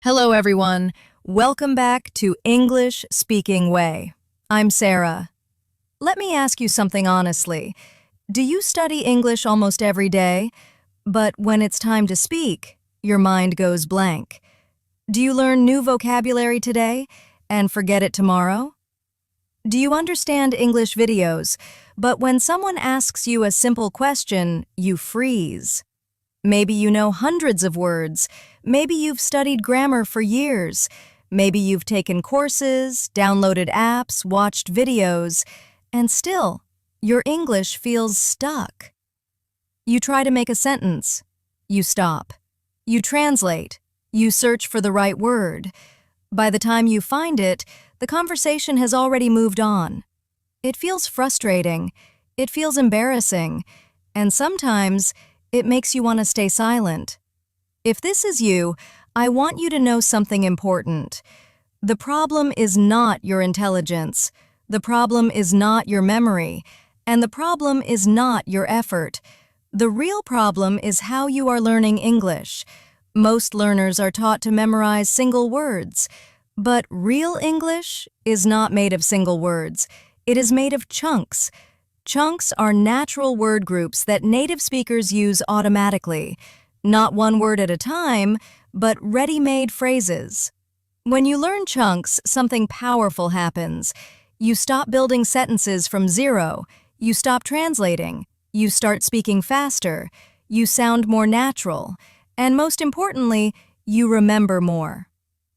Hello, everyone. Welcome back to English Speaking Way. I'm Sarah. Let me ask you something honestly. Do you study English almost every day, but when it's time to speak, your mind goes blank? Do you learn new vocabulary today and forget it tomorrow? Do you understand English videos, but when someone asks you a simple question, you freeze? Maybe you know hundreds of words. Maybe you've studied grammar for years. Maybe you've taken courses, downloaded apps, watched videos, and still, your English feels stuck. You try to make a sentence. You stop. You translate. You search for the right word. By the time you find it, the conversation has already moved on. It feels frustrating. It feels embarrassing. And sometimes, it makes you want to stay silent. If this is you, I want you to know something important. The problem is not your intelligence. The problem is not your memory. And the problem is not your effort. The real problem is how you are learning English. Most learners are taught to memorize single words. But real English is not made of single words. It is made of chunks. Chunks are natural word groups that native speakers use automatically, not one word at a time, but ready-made phrases. When you learn chunks, something powerful happens. You stop building sentences from zero. You stop translating. You start speaking faster. You sound more natural. And most importantly, you remember more.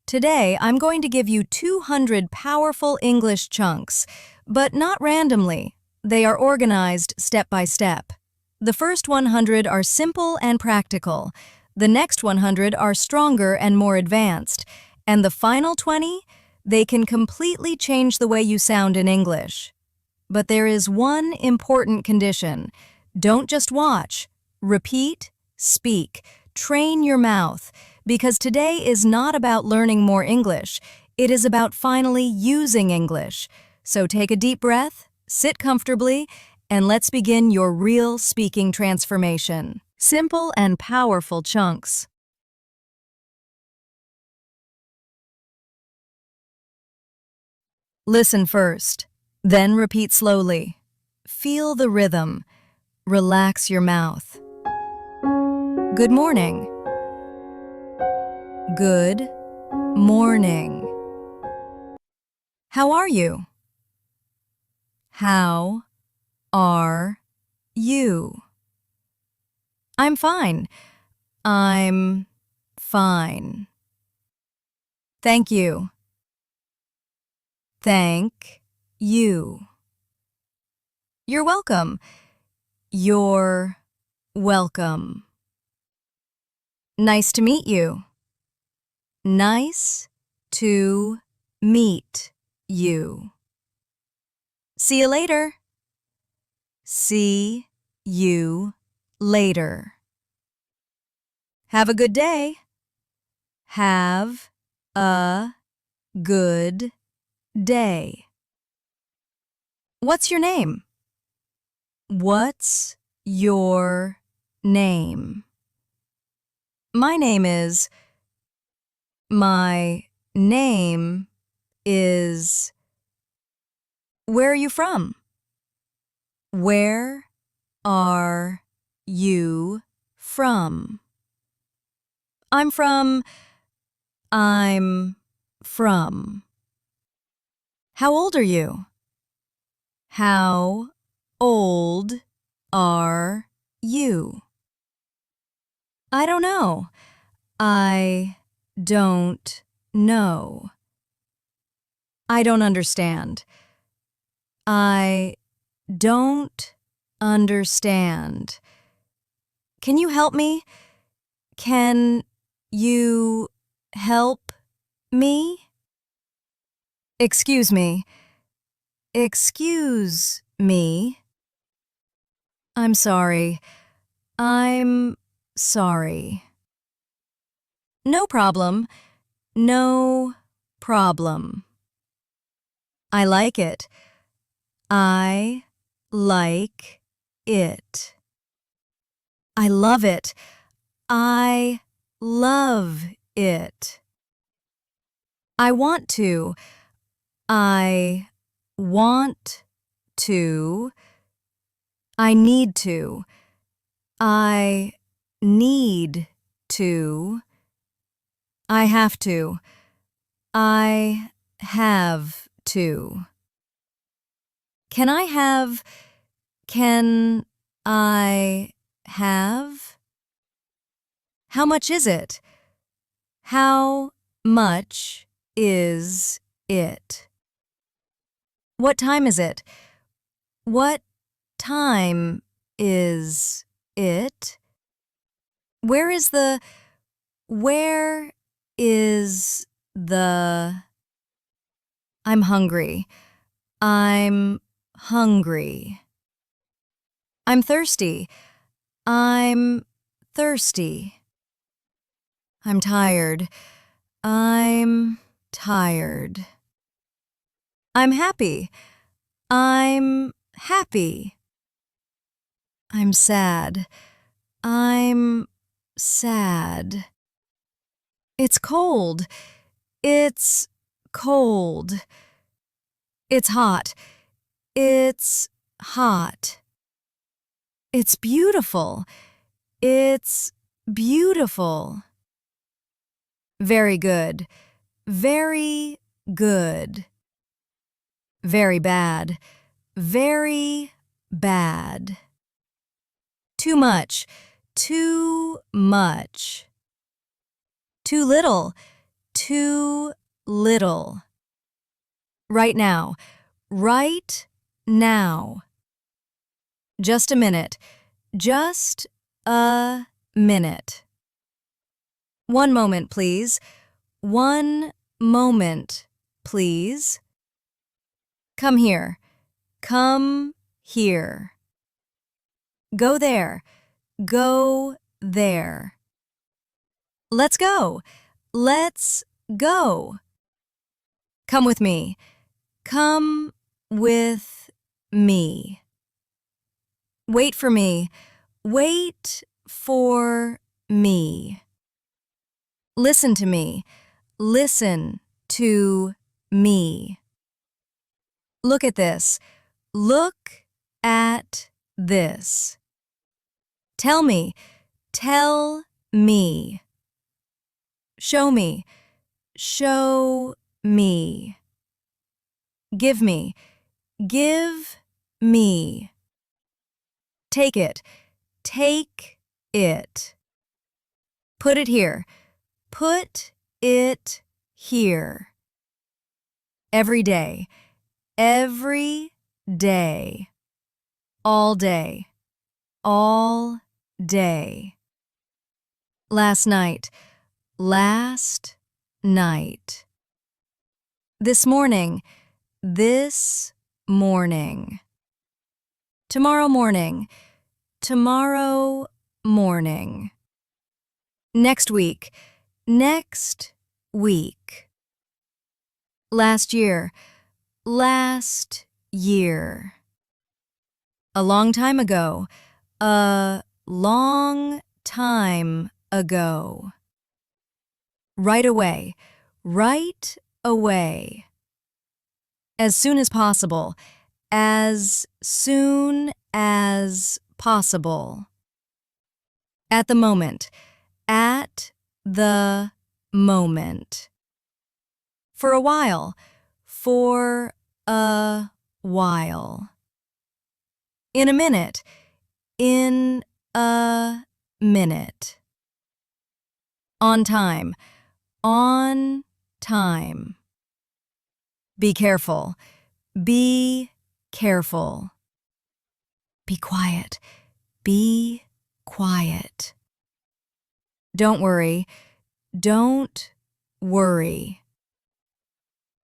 Today, I'm going to give you 200 powerful English chunks, but not randomly. They are organized step by step. The first 100 are simple and practical. The next 100 are stronger and more advanced. And the final 20, they can completely change the way you sound in English. But there is one important condition. Don't just watch. Repeat, speak, train your mouth. Because today is not about learning more English. It is about finally using English. So take a deep breath. Sit comfortably, and let's begin your real speaking transformation. Simple and powerful chunks. Listen first, then repeat slowly. Feel the rhythm. Relax your mouth. Good morning. Good morning. How are you? How are you? I'm fine. I'm fine. Thank you. Thank you. You're welcome. You're welcome. Nice to meet you. Nice to meet you. See you later. See you later. Have a good day. Have a good day. What's your name? What's your name? My name is. My name is. Where are you from? Where are you from? I'm from. How old are you? How old are you? I don't know. I don't know. I don't understand. I don't understand. Can you help me? Can you help me? Excuse me. Excuse me. I'm sorry. I'm sorry. No problem. No problem. I like it. I like it. I love it. I love it. I want to. I want to. I need to. I need to. I have to. I have to. Can I have? Can I have? How much is it? How much is it? What time is it? What time is it? Where is the? Where is the? I'm hungry. I'm hungry. I'm thirsty. I'm thirsty. I'm tired. I'm tired. I'm happy. I'm happy. I'm sad. I'm sad. It's cold. It's cold. It's hot. It's hot. It's beautiful. It's beautiful. Very good. Very good. Very bad. Very bad. Too much. Too much. Too little. Too little. Right now. Right now. Just a minute. Just a minute. 1 moment, please. 1 moment, please. Come here. Come here. Go there. Go there. Let's go. Let's go. Come with me. Come with me. Wait for me. Wait for me. Listen to me. Listen to me. Look at this. Look at this. Tell me. Tell me. Show me. Show me. Give me. Give me. Take it. Take it. Put it here. Put it here. Every day. Every day. All day. All day. Last night. Last night. This morning. This morning. Tomorrow morning. Tomorrow morning. Next week. Next week. Last year. Last year. A long time ago. A long time ago. Right away. Right away. As soon as possible. As soon as possible. At the moment. At the moment. For a while. For a while. In a minute. In a minute. On time. On time. Be careful. Be careful. Be quiet. Be quiet. Don't worry. Don't worry.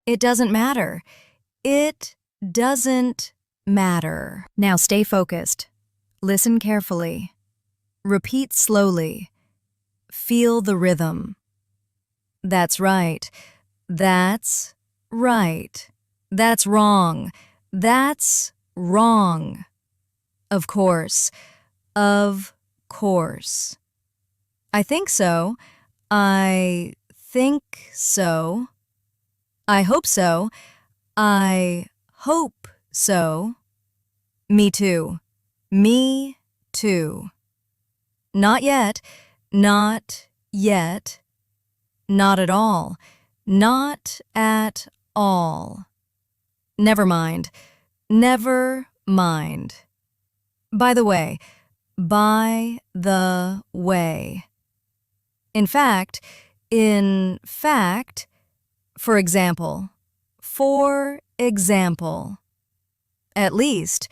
It doesn't matter. It doesn't matter. Now stay focused. Listen carefully. Repeat slowly. Feel the rhythm. That's right. That's right. That's wrong. That's wrong. Of course. Of course. I think so. I think so. I hope so. I hope so. Me too. Me too. Not yet. Not yet. Not at all. Not at all. Never mind. Never mind. By the way. By the way. In fact. In fact. For example. For example. At least.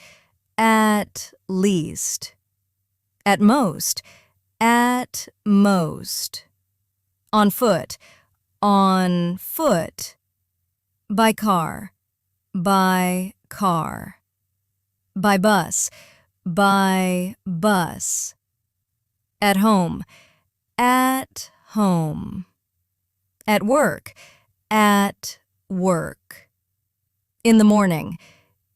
At least. At most. At most. On foot. On foot. By car. By car. By bus. By bus. At home. At home. At work. At work. In the morning.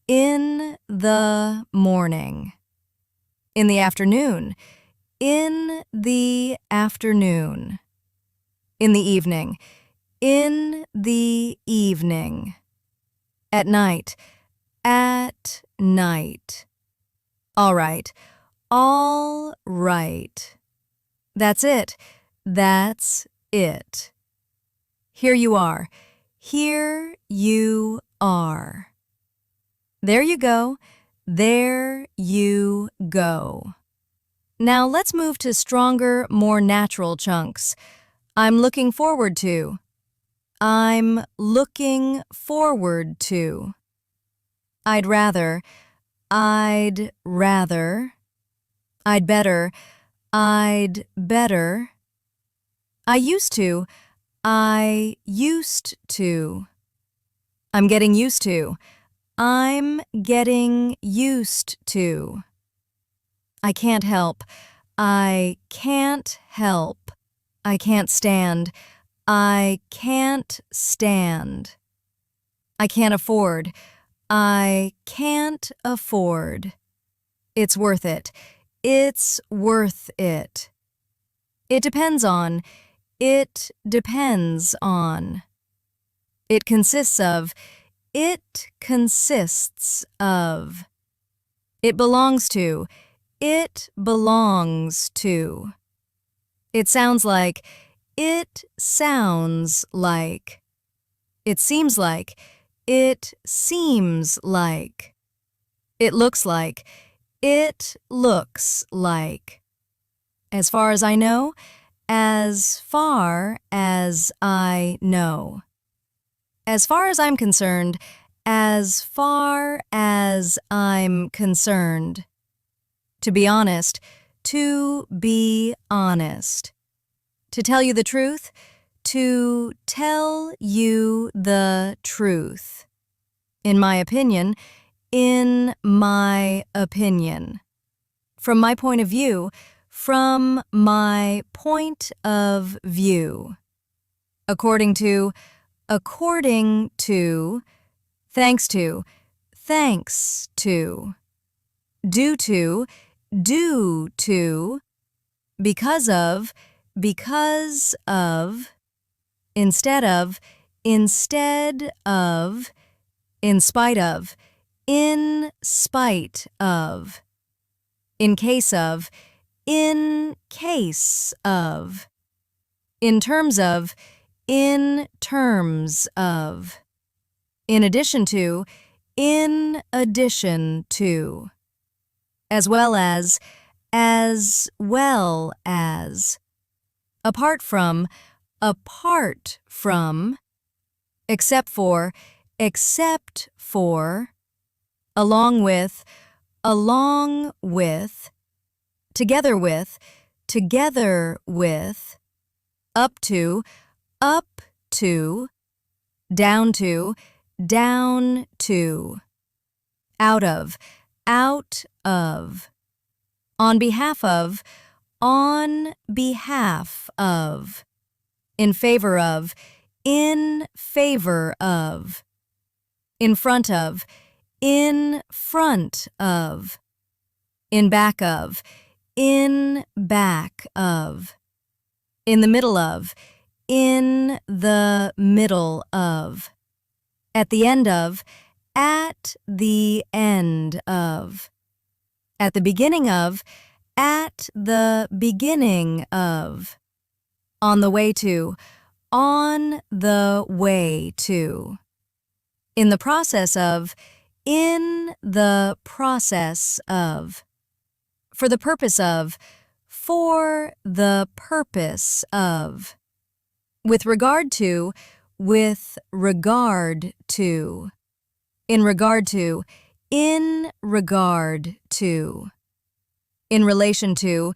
In the morning. In the afternoon. In the afternoon. In the evening. In the evening. At night. At night. All right. All right. That's it. That's it. Here you are. Here you are. There you go. There you go. Now let's move to stronger, more natural chunks. I'm looking forward to. I'm looking forward to. I'd rather. I'd rather. I'd better. I'd better. I used to. I used to. I'm getting used to. I'm getting used to. I can't help. I can't help. I can't stand. I can't stand. I can't afford. I can't afford. It's worth it. It's worth it. It depends on. It depends on. It consists of. It consists of. It belongs to. It belongs to. It sounds like. It sounds like. It seems like. It seems like. It looks like. It looks like. As far as I know. As far as I know. As far as I'm concerned. As far as I'm concerned. To be honest. To be honest. To tell you the truth. To tell you the truth. In my opinion. In my opinion. From my point of view. From my point of view. According to. According to. Thanks to. Thanks to. Due to. Due to. Because of. Because of. Instead of. Instead of. In spite of. In spite of. In case of. In case of. In terms of. In terms of. In addition to. In addition to. As well as. As well as. Apart from. Apart from. Except for. Except for. Along with. Along with. Together with. Together with. Up to. Up to. Down to. Down to. Out of. Out of. On behalf of. On behalf of. In favor of. In favor of. In front of. In front of. In back of. In back of. In the middle of. In the middle of. At the end of, at the end of. At the beginning of, at the beginning of. On the way to, on the way to. In the process of, in the process of. For the purpose of, for the purpose of. With regard to, with regard to. In regard to, in regard to. In relation to,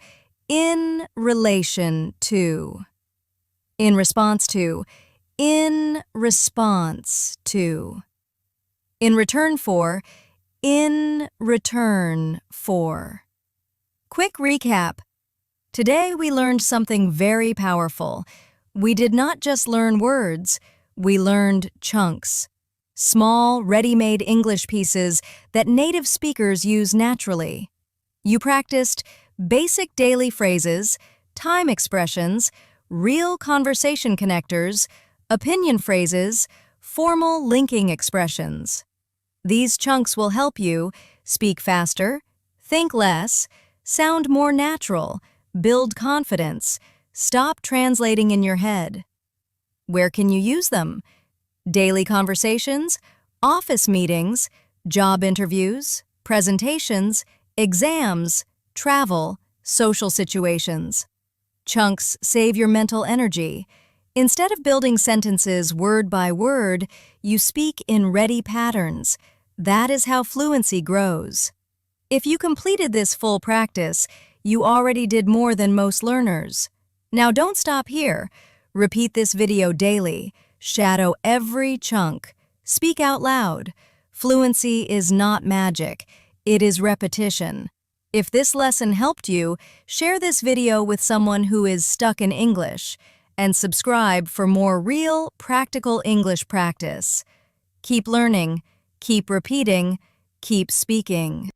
in relation to. In response to, in response to. In return for, in return for. Quick recap. Today we learned something very powerful. We did not just learn words, we learned chunks. Small, ready-made English pieces that native speakers use naturally. You practiced basic daily phrases, time expressions, real conversation connectors, opinion phrases, formal linking expressions. These chunks will help you speak faster, think less, sound more natural, build confidence, stop translating in your head. Where can you use them? Daily conversations, office meetings, job interviews, presentations, exams, travel, social situations. Chunks save your mental energy. Instead of building sentences word by word, you speak in ready patterns. That is how fluency grows. If you completed this full practice, you already did more than most learners. Now don't stop here. Repeat this video daily. Shadow every chunk. Speak out loud. Fluency is not magic. It is repetition. If this lesson helped you, share this video with someone who is stuck in English, and subscribe for more real, practical English practice. Keep learning, keep repeating, keep speaking.